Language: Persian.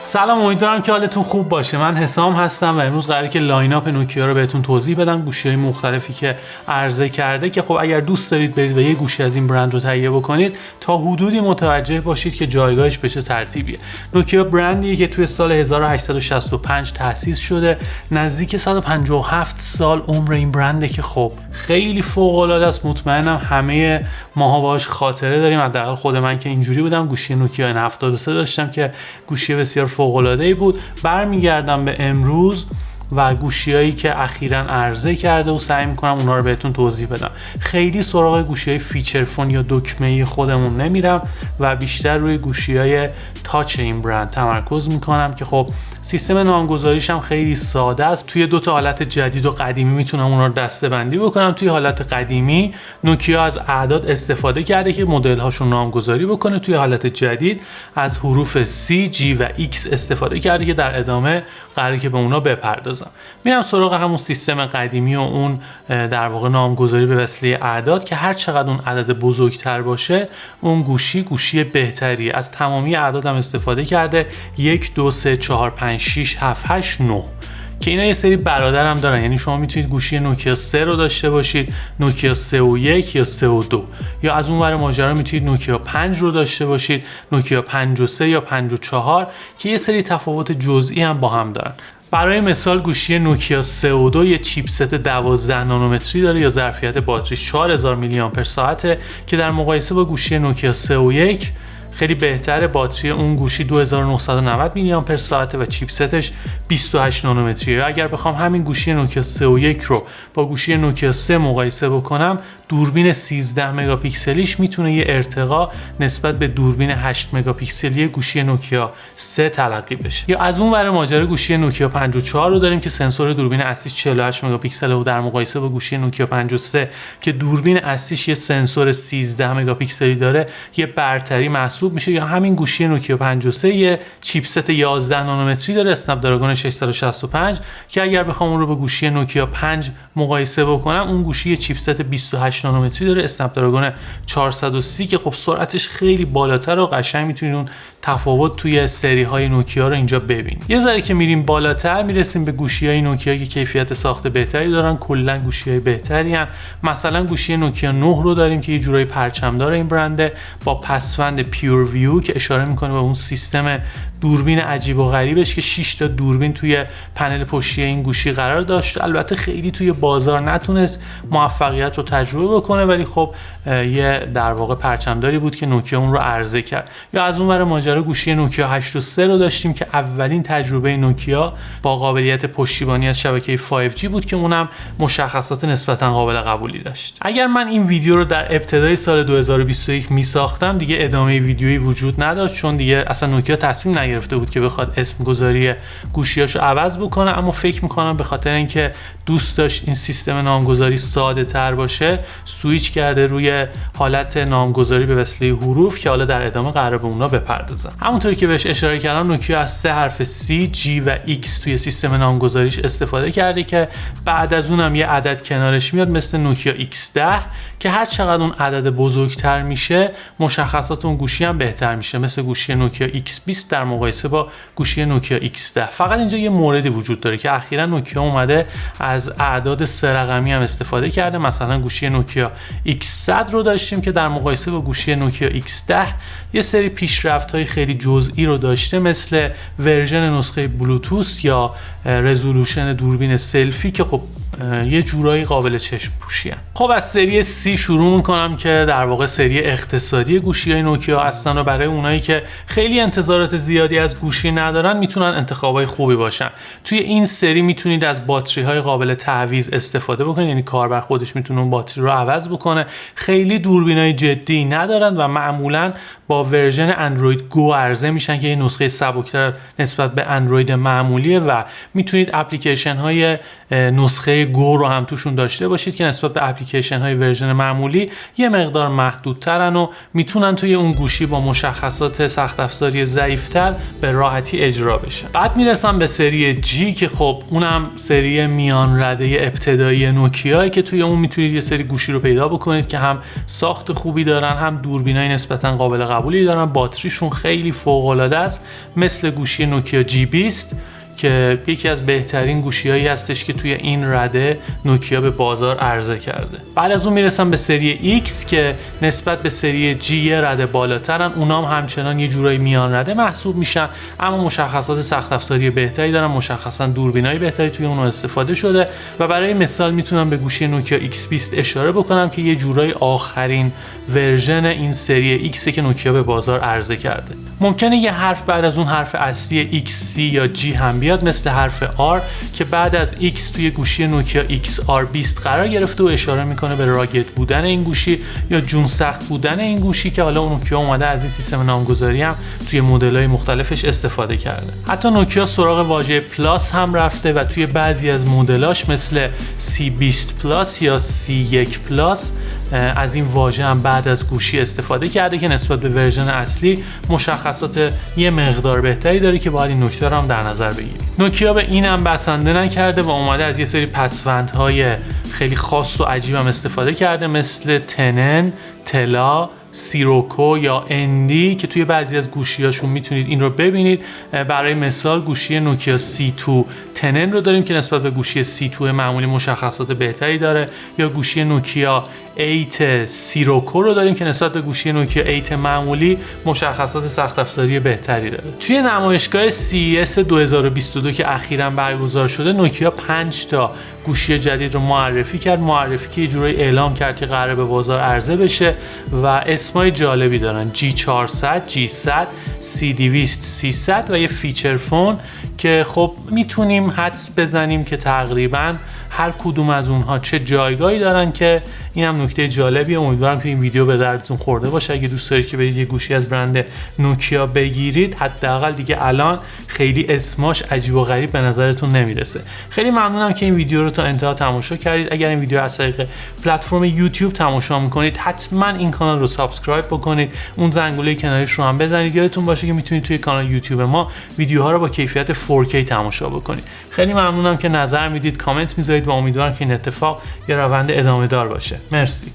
سلام، امیدوارم که حالتون خوب باشه. من حسام هستم و امروز قراره که لاین اپ نوکیا رو بهتون توضیح بدم، گوشی‌های مختلفی که عرضه کرده که خب اگر دوست دارید برید و یه گوشی از این برند رو تهیه بکنید تا حدودی متوجه باشید که جایگاهش به چه ترتیبیه. نوکیا برندیه که توی سال 1865 تأسیس شده، نزدیک 157 سال عمر این برنده که خب خیلی فوق‌العاده است. مطمئنم همه ماها باهاش خاطره داریم، حداقل خود من که اینجوری بودم. گوشی نوکیا N73 داشتم که گوشی بسیار فوق‌العاده‌ای بود. برمیگردم به امروز و گوشیایی که اخیراً عرضه کرده و سعی میکنم اونا رو بهتون توضیح بدم. خیلی سراغ گوشی‌های فیچر فون یا دکمه‌ای خودمون نمیرم و بیشتر روی گوشی‌های تاچ این برند تمرکز میکنم که خب سیستم نامگذاریش هم خیلی ساده است. توی دو تا حالت جدید و قدیمی میتونم اونا رو دسته‌بندی بکنم. توی حالت قدیمی نوکیا از اعداد استفاده کرده که مدل هاشون نامگذاری بکنه. توی حالت جدید از حروف C، G و X استفاده کرده که در ادامه قراره که به اونا بپردازم. میرم سراغ همون سیستم قدیمی و اون در واقع نامگذاری به وسیله اعداد که هر چقدر اون عدد بزرگتر باشه اون گوشی بهتری. از تمامی اعداد هم استفاده کرده، 1 2 3 4 5 6 7 8 9 که اینا یه سری برادر هم دارن. یعنی شما میتونید گوشی نوکیا 3 رو داشته باشید، نوکیا 3 و 1 یا 3 و 2، یا از اون ور ماجرا میتونید نوکیا 5 رو داشته باشید، نوکیا 5 و 3 یا 5 و 4 که یه سری تفاوت جزئی هم با هم دارن. برای مثال گوشی نوکیا 3 و 2 یه چیپست 12 نانومتری داره یا ظرفیت باتریش 4000 میلی آمپر ساعته که در مقایسه با گوشی نوکیا 3 و 1 خیلی بهتره. باتری اون گوشی 2990 میلی آمپر ساعته و چیپستش 28 نانومتریه. اگر بخوام همین گوشی نوکیا 3 و 1 رو با گوشی نوکیا 3 مقایسه بکنم، دوربین 13 مگاپیکسلیش میتونه یه ارتقا نسبت به دوربین 8 مگاپیکسلی گوشی نوکیا 3 تلقی بشه. یا از اون ور ماجرا گوشی نوکیا 54 رو داریم که سنسور دوربین اصلیش 48 مگاپیکسل و در مقایسه با گوشی نوکیا 53 که دوربین اصلیش یه سنسور 13 مگاپیکسلی داره یه برتری محسوب میشه. یا همین گوشی نوکیا 53 یه چیپست 11 نانومتری داره، اسنپ دراگون 665 که اگر بخوام اون رو با گوشی نوکیا 5 مقایسه بکنم، اون گوشی یه چیپست 28 نانومتری داره، اسنپ دراگون 430 که خب سرعتش خیلی بالاتر و قشنگ میتونید اون تفاوت توی سری های نوکیا رو اینجا ببینید. یه ذره که میریم بالاتر میرسیم به گوشی های نوکیا که کیفیت ساخت بهتری دارن، کلا گوشی های بهتری ان. مثلا گوشی نوکیا 9 رو داریم که یه جورایی پرچمدار این برنده با پسوند پیور ویو که اشاره میکنه به اون سیستم دوربین عجیب و غریبش که 6 تا دوربین توی پنل پشتی این گوشی قرار داشت. البته خیلی توی بازار نتونست موفقیت رو تجربه بکنه، ولی خب یه در واقع پرچمداری بود که نوکیا اون رو عرضه کرد. یا از اون ور ماجرا گوشی نوکیا 8 و 3 رو داشتیم که اولین تجربه نوکیا با قابلیت پشتیبانی از شبکه 5G بود که اونم مشخصات نسبتا قابل قبولی داشت. اگر من این ویدیو رو در ابتدای سال 2021 میساختم دیگه ادامه ویدیویی وجود نداشت، چون دیگه اصلا نوکیا تصمیم نگرفته بود که بخواد اسم گذاری گوشیاشو عوض بکنه. اما فکر میکنم به خاطر اینکه دوست داشت این سیستم نامگذاری ساده تر باشه سویچ کرده روی حالت نامگذاری به وسیله حروف که حالا در ادامه قراره به اونا بپردازم. همونطوری که بهش اشاره کردم نوکیا از 3 حرف C، G و X توی سیستم نامگذاریش استفاده کرده که بعد از اونم یه عدد کنارش میاد مثل نوکیا X10 که هر چقدر اون عدد بزرگتر میشه مشخصات اون گوشی هم بهتر میشه، مثل گوشی نوکیا X20 در مقایسه با گوشی نوکیا X10. فقط اینجا یه موردی وجود داره که اخیراً نوکیا اومده از اعداد 3 رقمی هم استفاده کرده. مثلا گوشی نوکیا X100 رو داشتیم که در مقایسه با گوشی نوکیا X10 یه سری پیشرفت‌های خیلی جزئی رو داشته، مثل ورژن نسخه بلوتوث یا رزولوشن دوربین سلفی که خب یه جورایی قابل چشم پوشی هست. خب از سری C شروع میکنم که در واقع سری اقتصادی گوشی‌های نوکیا هستن و برای اونایی که خیلی انتظارات زیادی از گوشی ندارن میتونن انتخابای خوبی باشن. توی این سری میتونید از باتری‌های قابل تعویض استفاده بکنید، یعنی کاربر خودش میتونه اون باتری رو عوض بکنه. خیلی دوربینای جدی ندارن و معمولاً با ورژن اندروید گو عرضه میشن که یه نسخه سبکتر نسبت به اندروید معمولیه و میتونید اپلیکیشن های نسخه گو رو هم توشون داشته باشید که نسبت به اپلیکیشن های ورژن معمولی یه مقدار محدودترن و میتونن توی اون گوشی با مشخصات سخت افزاری ضعیفتر به راحتی اجرا بشن. بعد میرسم به سری جی که خب اونم سری میان رده ابتدایی نوکیایی که توی اون میتونید یه سری گوشی رو پیدا بکنید که هم ساخت خوبی دارن، هم دوربینای نسبتا قابل قبولی دارن. باتریشون خیلی فوق العاده است، مثل گوشی نوکیا G20 که یکی از بهترین گوشی‌هایی هستش که توی این رده نوکیا به بازار عرضه کرده. بعد از اون میرسم به سری X که نسبت به سری G یه رده بالاترن، اونام همچنان یه جورایی میان رده محسوب میشن، اما مشخصات سخت افزاری بهتری دارن، مشخصا دوربینای بهتری توی اون استفاده شده. و برای مثال میتونم به گوشی نوکیا X20 اشاره بکنم که یه جورایی آخرین ورژن این سری X که نوکیا به بازار عرضه کرده. ممکنه یه حرف بعد از اون حرف اصلی XC یا G هم بیاد، مثل حرف R که بعد از X توی گوشی نوکیا XR20 قرار گرفته و اشاره میکنه به راگد بودن این گوشی یا جون سخت بودن این گوشی که حالا نوکیا اومده از این سیستم نامگذاری هم توی مدل‌های مختلفش استفاده کرده. حتی نوکیا سراغ واژه پلاس هم رفته و توی بعضی از مدلاش مثل C20 پلاس یا C1 پلاس از این واژه هم بعد از گوشی استفاده کرده که نسبت به ورژن اصلی مشخصات یه مقدار بهتری داره که باید این نکته رو هم در نظر بگیرید. نوکیا به این هم بسنده نکرده و اومده از یه سری پسوندهای خیلی خاص و عجیب هم استفاده کرده، مثل تنن، تلا، سیروکو یا اندی که توی بعضی از گوشی‌هاشون میتونید این رو ببینید. برای مثال گوشی نوکیا C2 تنن رو داریم که نسبت به گوشی C2 معمولی مشخصات بهتری داره، یا گوشی نوکیا 8 سیروکو رو داریم که نسبت به گوشی نوکیا 8 معمولی مشخصات سخت افزاری بهتری داره. توی نمایشگاه CES 2022 که اخیراً برگزار شده، نوکیا 5 تا گوشی جدید رو معرفی کرد، معرفی که یه جورایی اعلام کرد که قراره به بازار عرضه بشه و اسمای جالبی دارن: G400، G100، C200، C100 و یه فیچر فون که خب میتونیم حدس بزنیم که تقریباً هر کدوم از اونها چه جایگاهی دارن که این هم نکته جالبیه. امیدوارم که این ویدیو به دردتون خورده باشه. اگه دوست دارید که برید یه گوشی از برند نوکیا بگیرید، حداقل دیگه الان خیلی اسماش عجیب و غریب به نظرتون نمیرسه. خیلی ممنونم که این ویدیو رو تا انتها تماشا کردید. اگر این ویدیو از طریق پلتفرم یوتیوب تماشا میکنید، حتما این کانال رو سابسکرایب بکنید، اون زنگوله کناریش رو هم بزنید. یادتون باشه که میتونید توی کانال یوتیوب ما ویدیوها رو با کیفیت 4K تماشا بکنید. خیلی ممنونم که نظر میدید، کامنت میذارید و امیدوارم که این اتفاق یه روند ادامه دار باشه. مرسی.